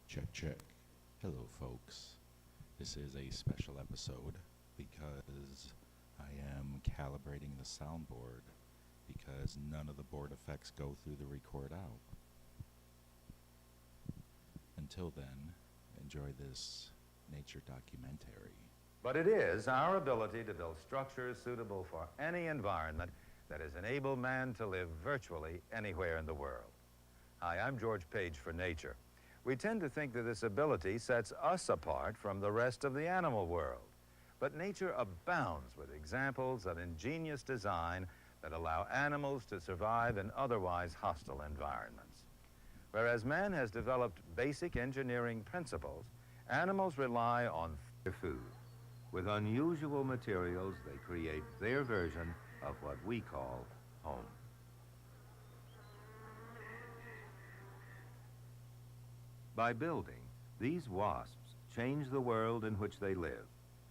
Check, check. Hello, folks. This is a special episode because I am calibrating the soundboard because none of the board effects go through the record out. Until then, enjoy this nature documentary. But it is our ability to build structures suitable for any environment that has enabled man to live virtually anywhere in the world. Hi, I'm George Page for Nature. We tend to think that this ability sets us apart from the rest of the animal world. But nature abounds with examples of ingenious design that allow animals to survive in otherwise hostile environments. Whereas man has developed basic engineering principles, animals rely on their food. With unusual materials, they create their version of what we call home. By building, these wasps change the world in which they live,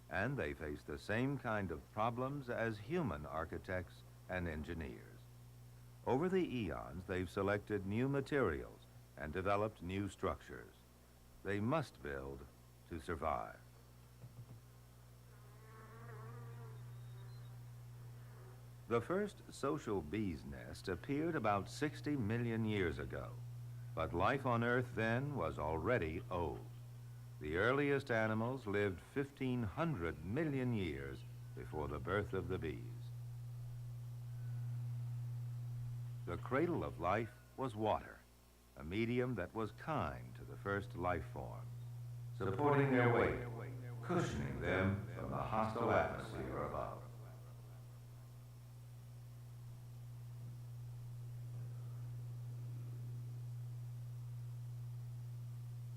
and they face the same kind of problems as human architects and engineers. Over the eons, they've selected new materials and developed new structures. They must build to survive. The first social bee's nest appeared about 60 million years ago, but life on Earth then was already old. The earliest animals lived 1,500 million years before the birth of the bees. The cradle of life was water, a medium that was kind to the first life forms, supporting their weight, cushioning them from the hostile atmosphere above.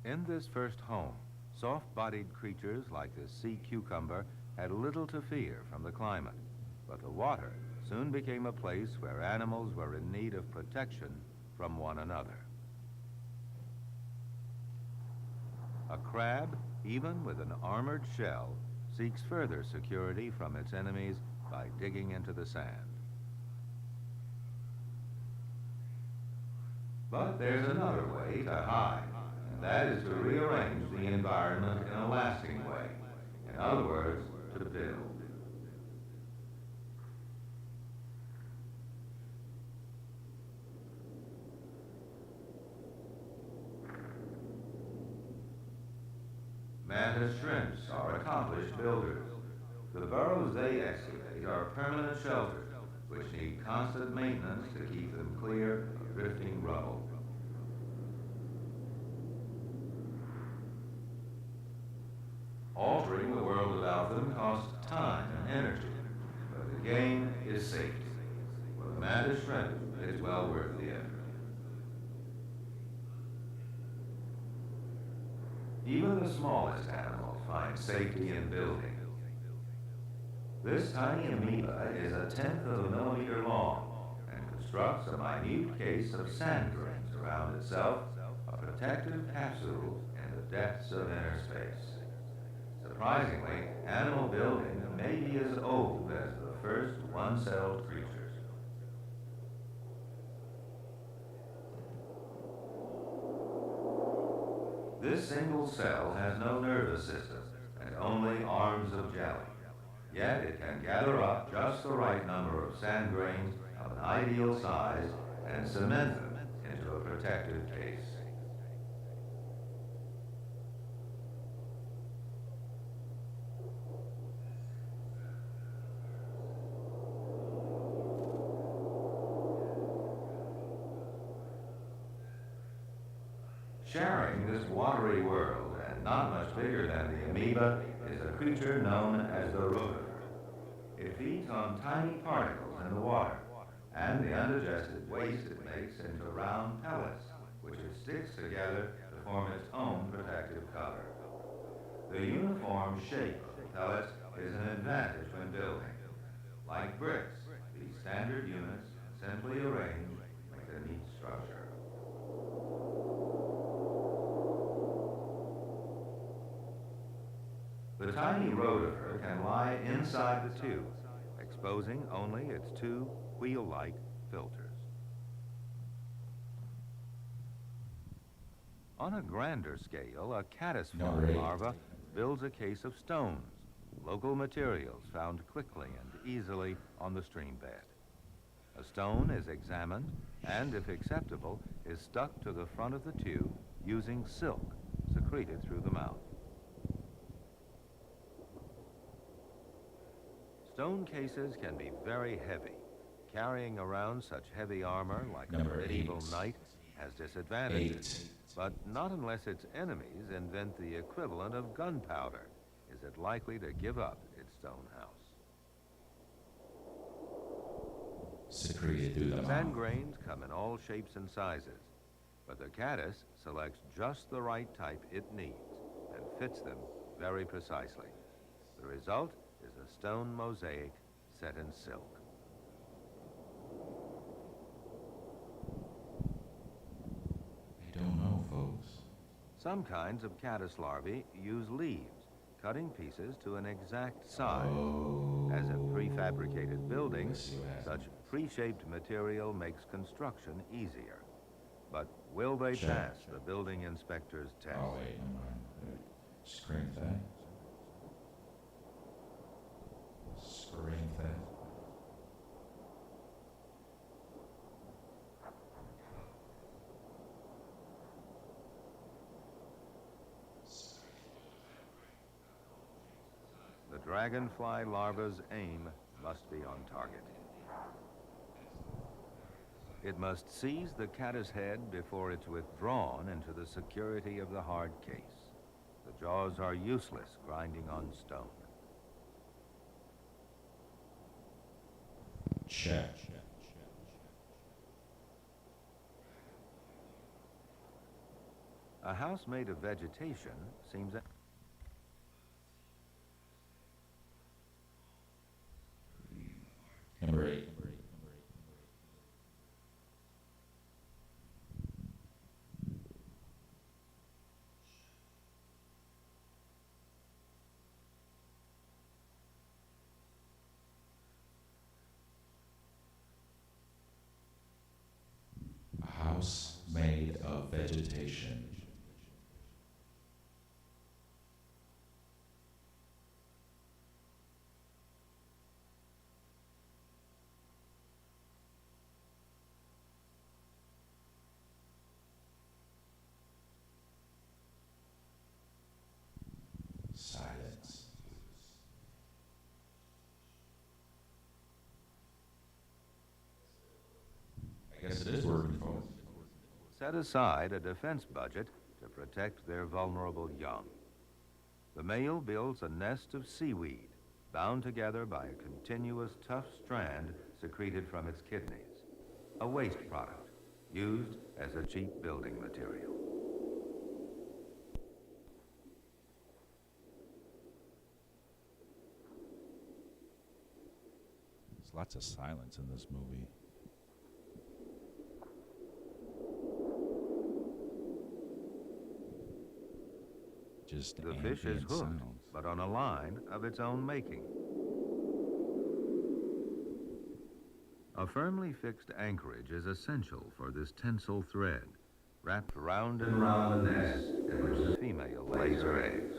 In this first home, soft-bodied creatures like the sea cucumber had little to fear from the climate, but the water soon became a place where animals were in need of protection from one another. A crab, even with an armored shell, seeks further security from its enemies by digging into the sand. But there's another way to hide. That is to rearrange the environment in a lasting way. In other words, to build. Mantis shrimps are accomplished builders. The burrows they excavate are permanent shelters, which need constant maintenance to keep them clear of drifting rubble. Altering the world without them costs time and energy, but the gain is safety. For the mantis shrimp, it's well worth the effort. Even the smallest animals find safety in building. This tiny amoeba is 1/10 of a millimeter long and constructs a minute case of sand grains around itself, a protective capsule in the depths of inner space. Surprisingly, animal building may be as old as the first one-celled creatures. This single cell has no nervous system and only arms of jelly. Yet it can gather up just the right number of sand grains of an ideal size and cement them into a protective case. Sharing this watery world, and not much bigger than the amoeba, is a creature known as the rotifer. It feeds on tiny particles in the water, and the undigested waste it makes into round pellets, which it sticks together to form its own protective cover. The uniform shape of the pellets is an advantage when building. Like bricks, these standard units, simply arranged, make a neat structure. The tiny rotifer can lie inside the tube, exposing only its two wheel-like filters. On a grander scale, a caddisfly Number 8. larva builds a case of stones, local materials found quickly and easily on the stream bed. A stone is examined and, if acceptable, is stuck to the front of the tube using silk secreted through the mouth. Stone cases can be very heavy. Carrying around such heavy armor like a medieval knight has disadvantages, but not unless its enemies invent the equivalent of gunpowder is it likely to give up its stone house. Secreted through the Sand mouth. grains come in all shapes and sizes, but the caddis selects just the right type it needs and fits them very precisely. The result is a stone mosaic set in silk. I don't know, folks. Some kinds of caddis larvae use leaves, cutting pieces to an exact size. Oh. As in prefabricated buildings, I see what happened. such pre-shaped material makes construction easier. But will they Check. pass the building inspector's test? Oh, wait, never mind. Screen thing. Screen thing. The dragonfly larva's aim must be on target. It must seize the caddis head before it's withdrawn into the security of the hard case. The jaws are useless grinding on stone. Check. A house made of vegetation seems Number 8. A house made of vegetation. Silence. I guess it is working, folks. set aside a defense budget to protect their vulnerable young. The male builds a nest of seaweed, bound together by a continuous tough strand secreted from its kidneys, a waste product used as a cheap building material. There's lots of silence in this movie. Just The fish is ambient hooked, sounds. but on a line of its own making. A firmly fixed anchorage is essential for this tensile thread, wrapped round and round the nest in which the female lays her eggs.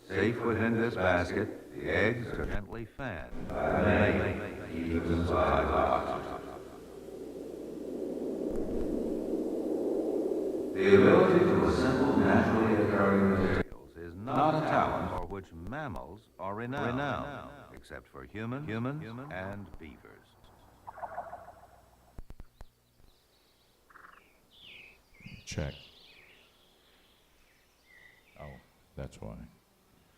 Safe within this basket, the eggs are gently fanned by the male, keeping them supplied with oxygen. The ability to assemble naturally occurring materials is not a talent for which mammals are renowned, except for humans and beavers. Check. Oh, that's why.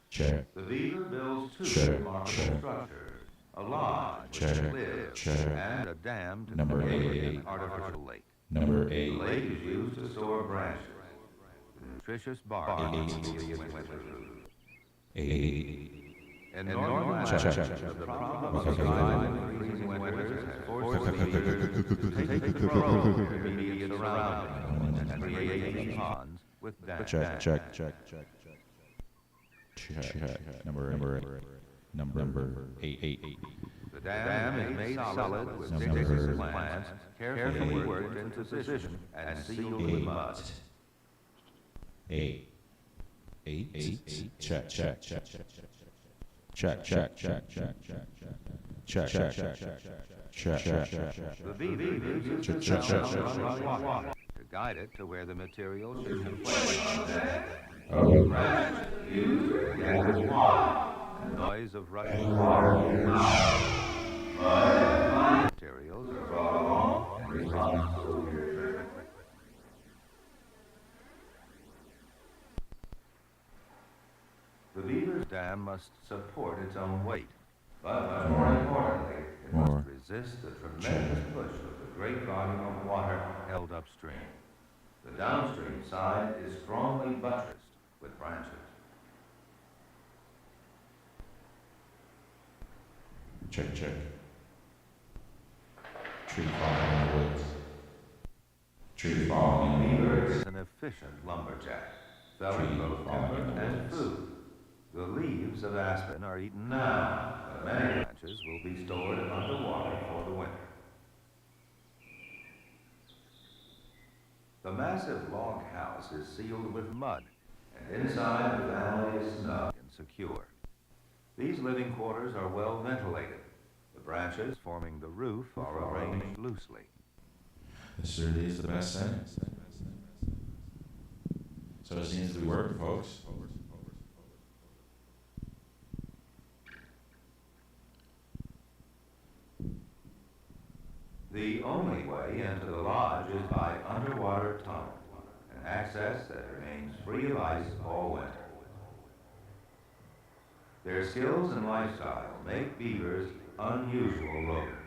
Check. The beaver builds two Check, remarkable check. structures, a lodge Check, which lives, check. and a dam to Number commemorate 8. an artificial lake. Number The 8. lake is used to store branches, nutritious bark, Eight. immediate winter food. 8. In northern Check, Alaska, check, check. the problem Okay, of okay, surviving the freezing winters has forced the beavers to take control of their immediate surroundings and create these ponds with dams. Check. Check. Check. Check. Check. Check. Number 8. Number eight. The dam is made solid with six plants carefully worked into position and sealed with mud. Eight. Check. The beaver uses the sound of water to guide it to where the material should be placed. The branches used to gather water. The noise of rushing water materials are brought along in response to the beaver's dam must support its own weight, but more importantly, it must resist the tremendous push of the great volume of water held upstream. The downstream side is strongly buttressed with branches. Check. Tree falling in the woods. Tree falling in the Beaver woods. is an efficient lumberjack, felling both timber and food. The leaves of aspen are eaten now, but many branches will be stored underwater for the winter. The massive log house is sealed with mud, and inside the family is snug and secure. These living quarters are well ventilated. The branches forming the roof are arranged loosely. This really is the best thing. So it seems to be working, folks. The only way into the lodge is by underwater tunnel, an access that remains free of ice all winter. Their skills and lifestyle make beavers unusual rovers.